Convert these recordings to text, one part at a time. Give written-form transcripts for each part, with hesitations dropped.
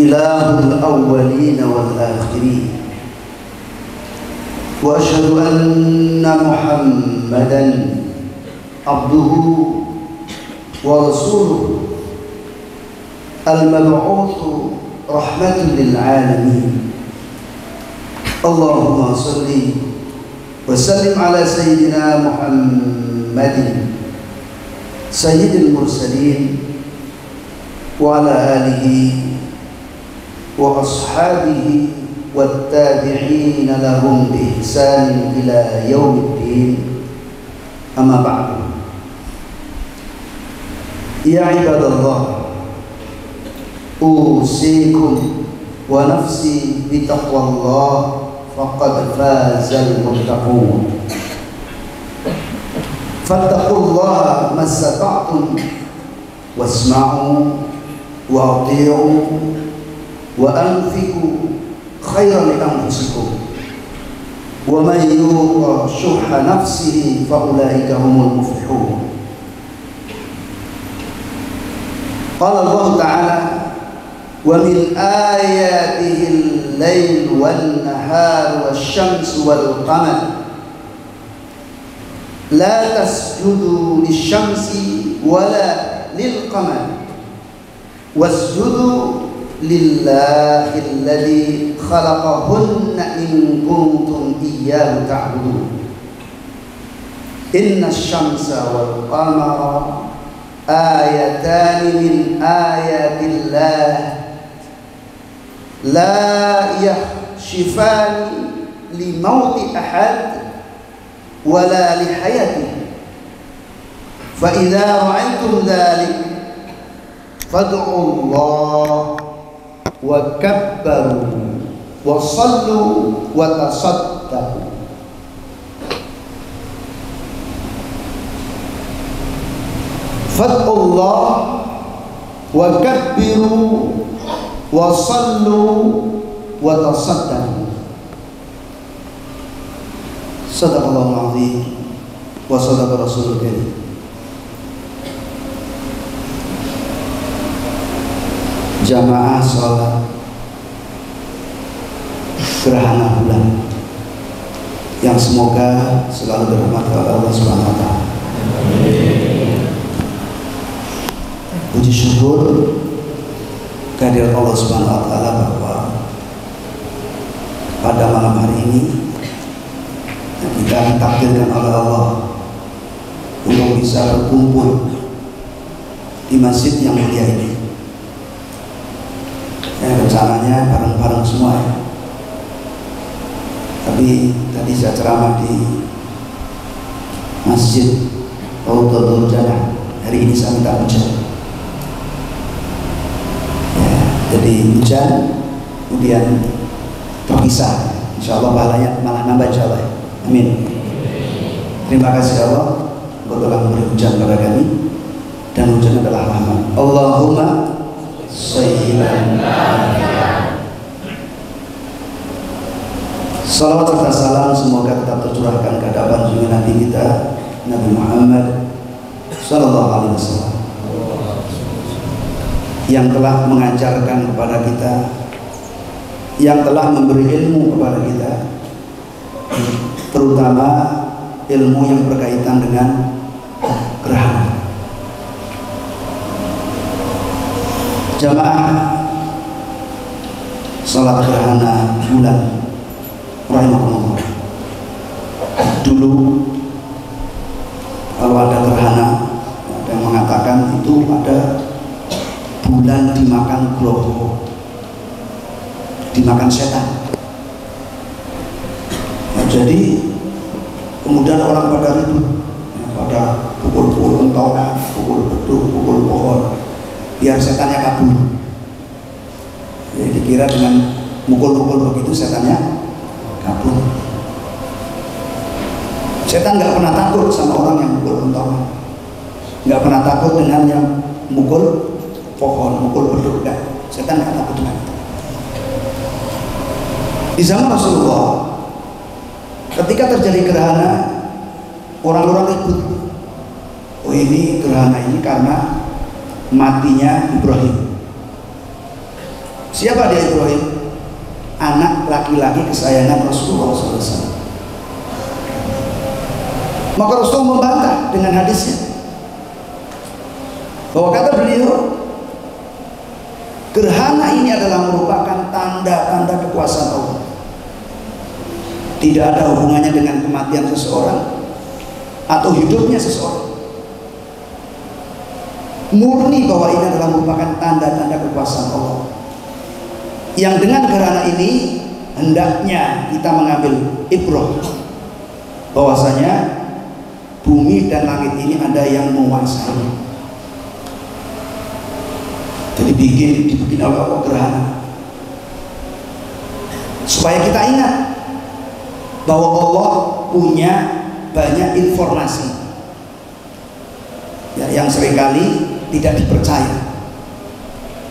إله الأولين والآخرين وأشهد أن محمدا عبده ورسوله المبعوث رحمة للعالمين. اللهم صل وسلم على سيدنا محمد سيد المرسلين وعلى آله وأصحابه والتابعين لهم بإحسان إلى يوم الدين. أما بعد، يا عباد الله، أوصيكم ونفسي بتقوى الله فقد فاز المتقون. فاتقوا الله ما استطعتم واسمعوا وأطيعوا وأنفقوا خيرا لأنفسكم ومن يوق شح نفسه فأولئك هم المفلحون. قال الله تعالى: ومن آياته الليل والنهار والشمس والقمر لا تسجدوا للشمس ولا للقمر واسجدوا لله الذي خلقهن إن كنتم إياه تعبدون. إن الشمس والقمر آيتان من آيات الله لا يخشفان لموت أحد ولا لحياته، فإذا رأيتم ذلك فادعوا الله وكبروا وصلوا وتصدقوا. فادعوا الله وكبروا وصلوا وتصدقوا. صدق الله العظيم وصدق رسول الكريم. Jamaah sholat gerhana bulan yang semoga selalu dirahmati oleh Allah Subhanahu wa Ta'ala. Puji syukur kehadirat Allah Subhanahu wa Ta'ala bahwa pada malam hari ini kita ditakdirkan oleh Allah untuk bisa berkumpul di masjid yang mulia ini. Rencananya bareng-bareng semua ya. Tapi tadi saya ceramah di Masjid Raudhatul Jannah. Hari ini saya minta hujan ya, jadi hujan kemudian terpisah. Insya Allah pahalanya malah nambah, insya Allah ya. Amin. Terima kasih Allah untuk telah memberi hujan kepada kami, dan hujan adalah rahmat. Allahumma sayyiban nafi'an. Salawat serta salam semoga tetap tercurahkan ke hadapan junjungan Nabi kita Nabi Muhammad sallallahu alaihi wasallam yang telah mengajarkan kepada kita, yang telah memberi ilmu kepada kita, terutama ilmu yang berkaitan dengan gerhana. Jamaah salat gerhana bulan rahimahullah, dulu kalau ada gerhana, ada yang mengatakan itu ada bulan dimakan groho, dimakan setan. Nah, jadi kemudian orang pada ribut, pada pukul-pukul kentongan, pukul beduk, pukul pohon, biar setannya kabur. Jadi dikira dengan mukul-mukul begitu setannya kabur. Setan nggak pernah takut sama orang yang mukul kentongan, nggak pernah takut dengan yang mukul pohon, mukul beduk, enggak. Setan nggak takut dengan itu. Di zaman Rasulullah, ketika terjadi gerhana, orang-orang ribut. Oh, ini gerhana ini karena matinya Ibrahim. Siapa dia Ibrahim? Anak laki-laki kesayangan Rasulullah SAW. Maka Rasul membantah dengan hadisnya, bahwa kata beliau, gerhana ini adalah merupakan tanda-tanda kekuasaan Allah. Tidak ada hubungannya dengan kematian seseorang atau hidupnya seseorang. Murni bahwa ini adalah merupakan tanda-tanda kekuasaan Allah, yang dengan gerhana ini hendaknya kita mengambil ibrah bahwasanya bumi dan langit ini ada yang menguasai. Jadi dibikin oleh Allah gerhana supaya kita ingat bahwa Allah punya banyak informasi ya, yang seringkali tidak dipercaya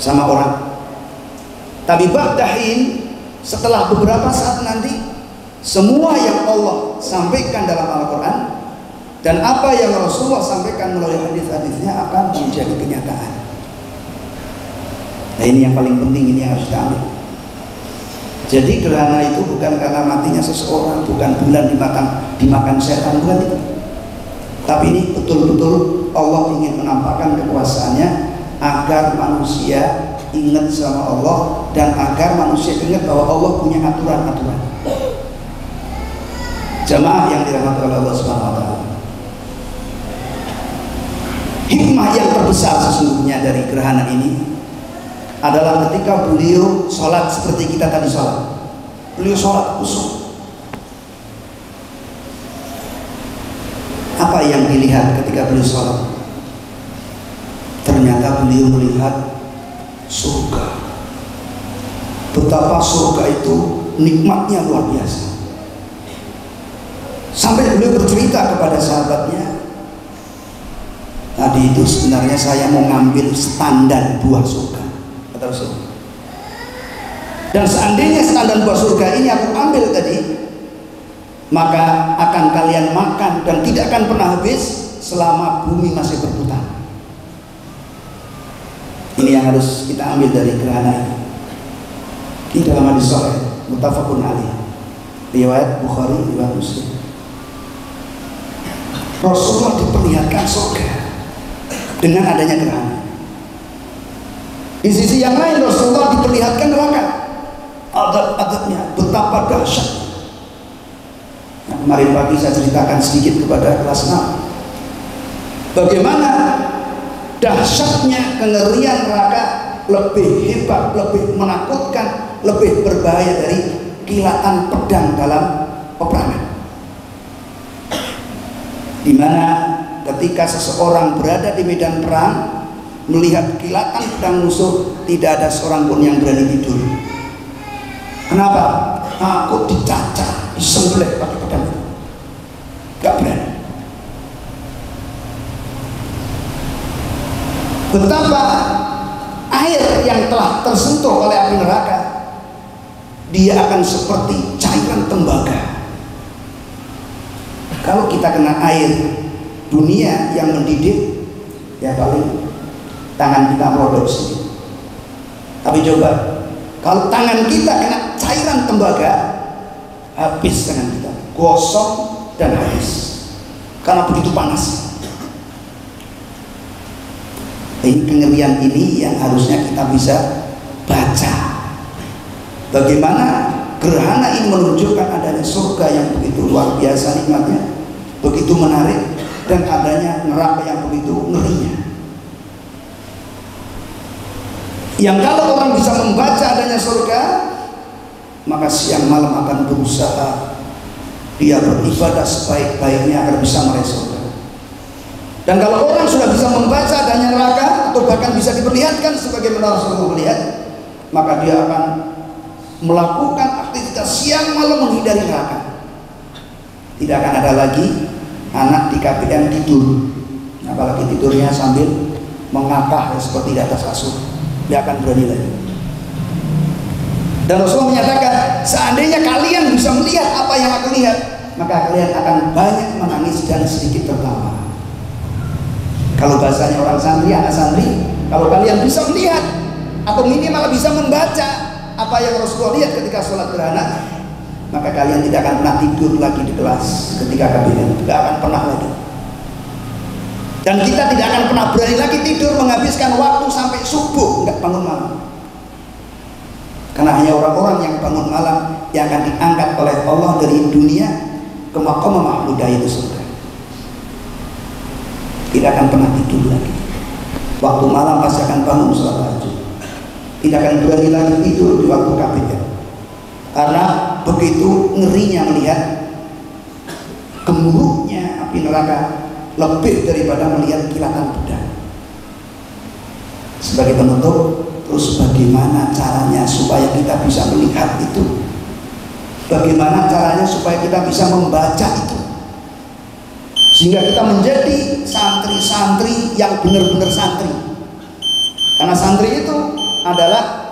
sama orang. Tapi ba'dahin, setelah beberapa saat nanti, semua yang Allah sampaikan dalam Al-Quran dan apa yang Rasulullah sampaikan melalui hadis-hadisnya akan menjadi kenyataan. Nah, ini yang paling penting, ini yang harus kita ambil. Jadi gerhana itu bukan karena matinya seseorang, bukan bulan dimakan setan, bukan itu. Tapi ini betul-betul Allah ingin menampakkan kekuasaannya agar manusia ingat sama Allah dan agar manusia ingat bahwa Allah punya aturan-aturan. Jamaah yang dirahmati oleh Allah Subhanahu wa taala. Hikmah yang terbesar sesungguhnya dari gerhana ini adalah ketika beliau sholat seperti kita tadi sholat. Beliau sholat khusyuk. Apa yang dilihat ketika beliau sholat? Ternyata beliau melihat surga. Betapa surga itu nikmatnya luar biasa. Sampai beliau bercerita kepada sahabatnya, tadi itu sebenarnya saya mau ngambil standar buah surga, kata Rasul. Dan seandainya standar buah surga ini aku ambil tadi, maka akan kalian makan dan tidak akan pernah habis selama bumi masih berputar. Ini yang harus kita ambil dari gerhana ini. Ini dalam hadis sahih muttafaqun alaih, riwayat Bukhari, riwayat Muslim. Rasulullah diperlihatkan surga dengan adanya gerhana. Di sisi yang lain Rasulullah diperlihatkan neraka, adab-adabnya betapa dahsyat. Nah, kemarin pagi saya ceritakan sedikit kepada kelas 6 bagaimana dahsyatnya kengerian neraka, lebih hebat, lebih menakutkan, lebih berbahaya dari kilatan pedang dalam peperangan. Di mana ketika seseorang berada di medan perang melihat kilatan pedang musuh, tidak ada seorang pun yang berani tidur. Kenapa? Aku dicacah, disembelih pakai pedang itu. Gak berani. Betapa air yang telah tersentuh oleh api neraka, dia akan seperti cairan tembaga. Kalau kita kena air dunia yang mendidih, ya paling tangan kita merodok sedikit. Tapi coba kalau tangan kita kena cairan tembaga, habis tangan kita, gosong dan habis karena begitu panas. Ini kengerian ini yang harusnya kita bisa baca. Bagaimana gerhana ini menunjukkan adanya surga yang begitu luar biasa nikmatnya, begitu menarik, dan adanya neraka yang begitu ngerinya. Yang kalau orang bisa membaca adanya surga, maka siang malam akan berusaha dia beribadah sebaik-baiknya agar bisa meraih surga. Dan kalau orang sudah bisa membaca adanya neraka atau bahkan bisa diperlihatkan sebagaimana Rasulullah melihat, maka dia akan melakukan aktivitas siang malam menghindari neraka. Tidak akan ada lagi anak di KPM tidur, apalagi tidurnya sambil mengakah seperti di atas kasur. Dia akan berani lagi. Dan Rasulullah menyatakan, seandainya kalian bisa melihat apa yang aku lihat, maka kalian akan banyak menangis dan sedikit tertawa. Kalau bahasanya orang santri, anak santri, kalau kalian bisa melihat atau minimal bisa membaca apa yang Rasulullah lihat ketika sholat gerhana, maka kalian tidak akan pernah tidur lagi di kelas ketika kabinet, tidak akan pernah lagi. Dan kita tidak akan pernah berani lagi tidur menghabiskan waktu sampai subuh nggak bangun malam, karena hanya orang-orang yang bangun malam yang akan diangkat oleh Allah dari dunia ke maqam mahmudah, itu surga. Tidak akan pernah tidur lagi. Waktu malam pasti akan bangun sholat tahajud. Tidak akan berani lagi tidur di waktu kabinet, karena begitu ngerinya melihat gemuruhnya api neraka, lebih daripada melihat kilatan pedang. Sebagai penutup, terus bagaimana caranya supaya kita bisa melihat itu? Bagaimana caranya supaya kita bisa membaca itu? Sehingga kita menjadi santri-santri yang benar-benar santri. Karena santri itu adalah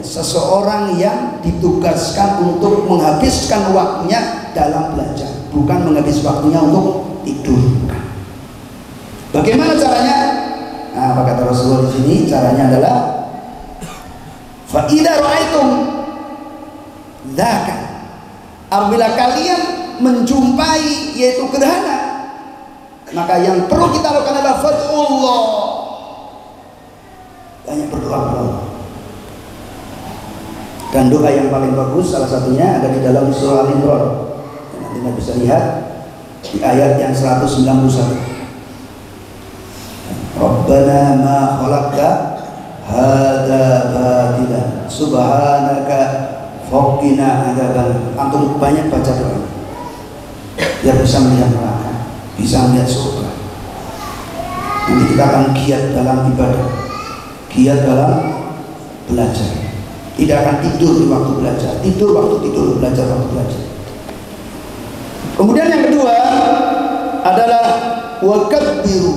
seseorang yang ditugaskan untuk menghabiskan waktunya dalam belajar, bukan menghabis waktunya untuk tidur. Bagaimana caranya? Nah, apa kata Rasulullah di sini? Caranya adalah fa idza ra'aitum dzaka, apabila kalian menjumpai yaitu gerhana, maka yang perlu kita lakukan adalah fad'ullah, banyak berdoa kepada Allah. Dan doa yang paling bagus salah satunya ada di dalam surah Al-Imran. Nanti kita bisa lihat di ayat yang 191. Rabbana ma khalaqta hadza batila subhanaka faqina adzaban. Antum banyak baca doa biar bisa melihat neraka, bisa melihat surga. Nanti kita akan giat dalam ibadah, giat dalam belajar. Tidak akan tidur di waktu belajar, tidur waktu tidur, belajar waktu belajar. Kemudian yang kedua adalah wakabbiru,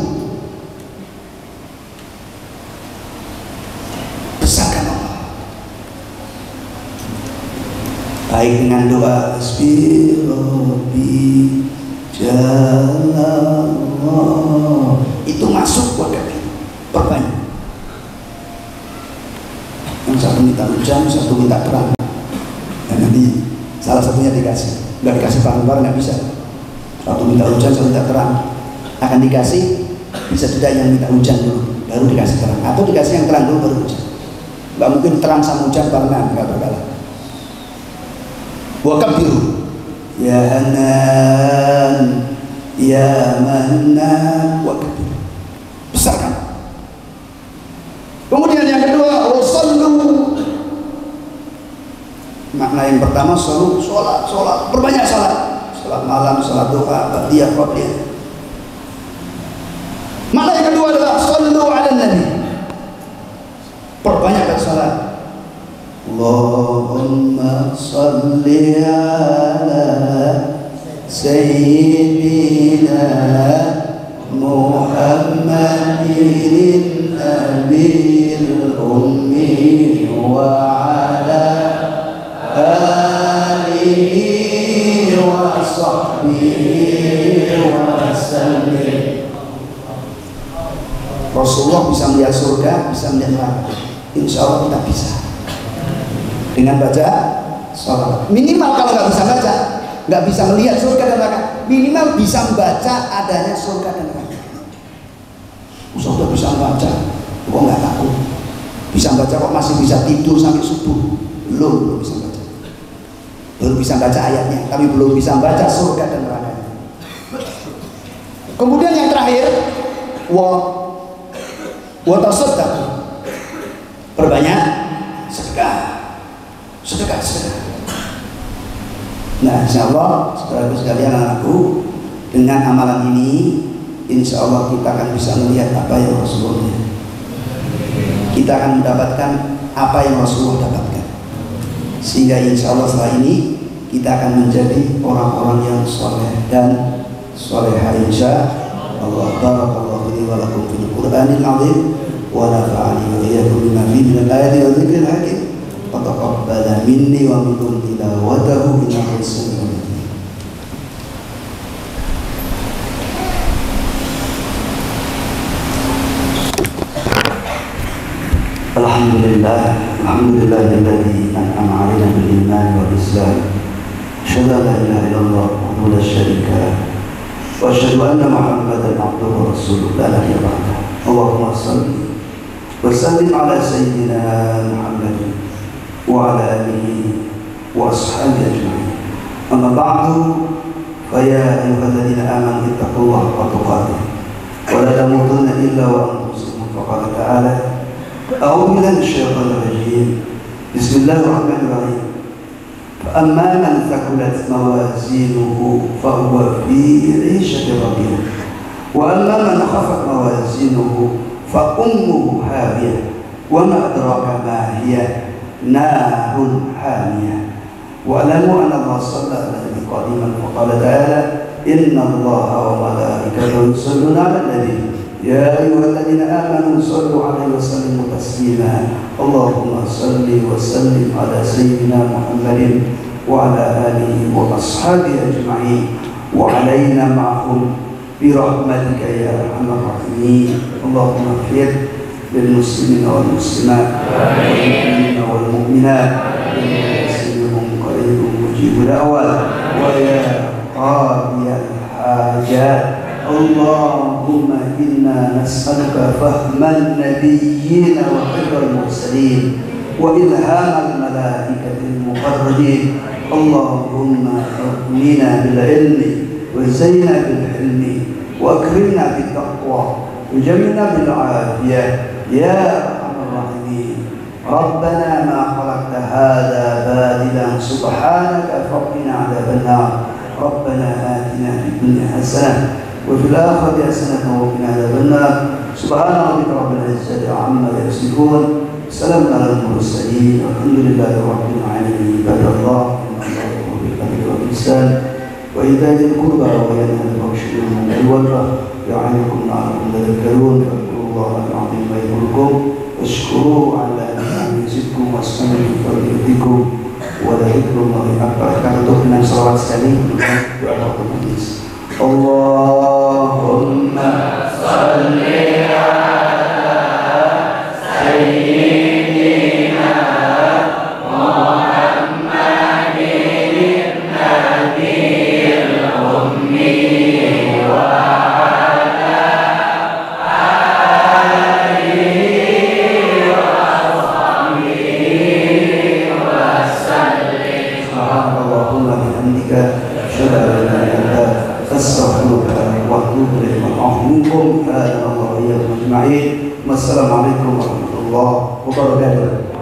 besarkan Allah, baik dengan doa Bismillah Jalallah, itu masuk wakabbiru, perbanyak. Yang satu minta hujan, satu minta terang. Dan nanti salah satunya dikasih, nggak dikasih bareng-bareng nggak bisa. Satu minta hujan, satu minta terang. Akan dikasih, bisa tidak yang minta hujan dulu, baru dikasih terang, atau dikasih yang terang dulu baru hujan. Nggak mungkin terang sama hujan barengan, nggak bakalan. Wakabbiru, ya Hanan, ya Mannan, wakabbiru, besarkan. Kemudian yang kedua, wasallu. Makna yang pertama, sholat, perbanyak sholat, sholat malam, sholat duha, ba'diyah, qabliyah. Makna yang kedua adalah sallu ala nabi, perbanyak sholat. Allahumma salli ala sayyidina Muhammadin nabil ummi wa ala alihi wa sahbihi wa sallim. Rasulullah bisa melihat surga, bisa melihat neraka. Insya Allah kita bisa dengan baca sholat. Minimal kalau nggak bisa baca, nggak bisa melihat surga dan neraka, minimal bisa membaca adanya surga dan neraka. Sudah bisa membaca, kok nggak takut? Bisa membaca kok masih bisa tidur sampai subuh? Belum bisa baca. Belum bisa baca ayatnya, tapi belum bisa baca surga dan neraka. Kemudian yang terakhir, wa tasaddaq, perbanyak sedekah. Nah, insyaallah saudaraku sekalian, anakku, dengan amalan ini insyaallah kita akan bisa melihat apa yang Rasulullah lihat. Kita akan mendapatkan apa yang Rasulullah dapatkan, sehingga insyaallah setelah ini kita akan menjadi orang-orang yang soleh dan solehah insyaallah. Barakallahu li wa lakum fil Qur'anil azim wa nafa'ani wa iyyakum bima fihi min al-ayati wa dzikril hakim. Taqabbal minni wa minkum tilawatahu innahu sami'un alim. Alhamdulillah. Bismillah, alhamdulillahilladzi an'ama 'alaina bil iman wal islam. Asyhadu an la ilaha illallah wahdahu la syarika lah. Wa asyhadu anna Muhammadan 'abduhu wa rasuluhu la nabiyya ba'dahu. Allahumma shalli wa sallim ala sayyidina Muhammadin wa ala alihi wa ashabihi ajma'in. Amma ba'du, fa ya ayyuhalladzina amanu ittaqullaha haqqa tuqatih wa la tamutunna illa wa antum muslimun. Faqala ta'ala: أعوذ بالله من الشيطان الرجيم. بسم الله الرحمن الرحيم. فأما من ثقلت موازينه فهو في عيشة راضية وأما من خفت موازينه فأمه هاوية وما أدراك ما هي نار حامية. واعلموا أن الله صلى على النبي قديما فقال تعالى: إن الله وملائكته يصلون على النبي يا أيها الذين آمنوا صلوا عليه وسلموا تسليما. اللهم صل وسلم على سيدنا محمد وعلى آله وأصحابه أجمعين وعلينا معهم برحمتك يا أرحم الراحمين. اللهم اغفر للمسلمين والمسلمات والمؤمنين والمؤمنات وسلمهم قريب مجيب الأوان ويا قاضي الحاجات. اللهم إنا نسألك فهم النبيين وحفظ المرسلين وإلهام الملائكة المقربين. اللهم أغننا بالعلم وزينا بالحلم وأكرمنا بالتقوى وجملنا بالعافية يا أرحم الراحمين. ربنا ما خلقت هذا باطلا سبحانك فقنا عذاب النار. ربنا آتنا في الدنيا حسنة وفي الآخرة حسنة وقنا عذاب النار. سبحان ربك رب العزة عما يصفون، سلام على المرسلين، والحمد لله رب العالمين. عباد الله، إن الله يأمر بالعدل والإحسان وإيتاء ذي القربى وينهى عن الفحشاء والمنكر والبغي يعظكم لعلكم تذكرون. فاذكروا الله العظيم يذكركم واشكروه على نعمه يزدكم واستغفروه من فضله ولذكر الله أكبر. Kita tutup dengan salawat sekali dengan doa penulis. Allahumma salli ala sayyidina Muhammadin nabiyil ummi wa ala alihi wa sahbihi wa sallim. Subhanallahumma bihamdika asyhadu an la ilaha illa anta astaghfiruka wa atubu ilaik. Assalamualaikum warahmatullahi wabarakatuh.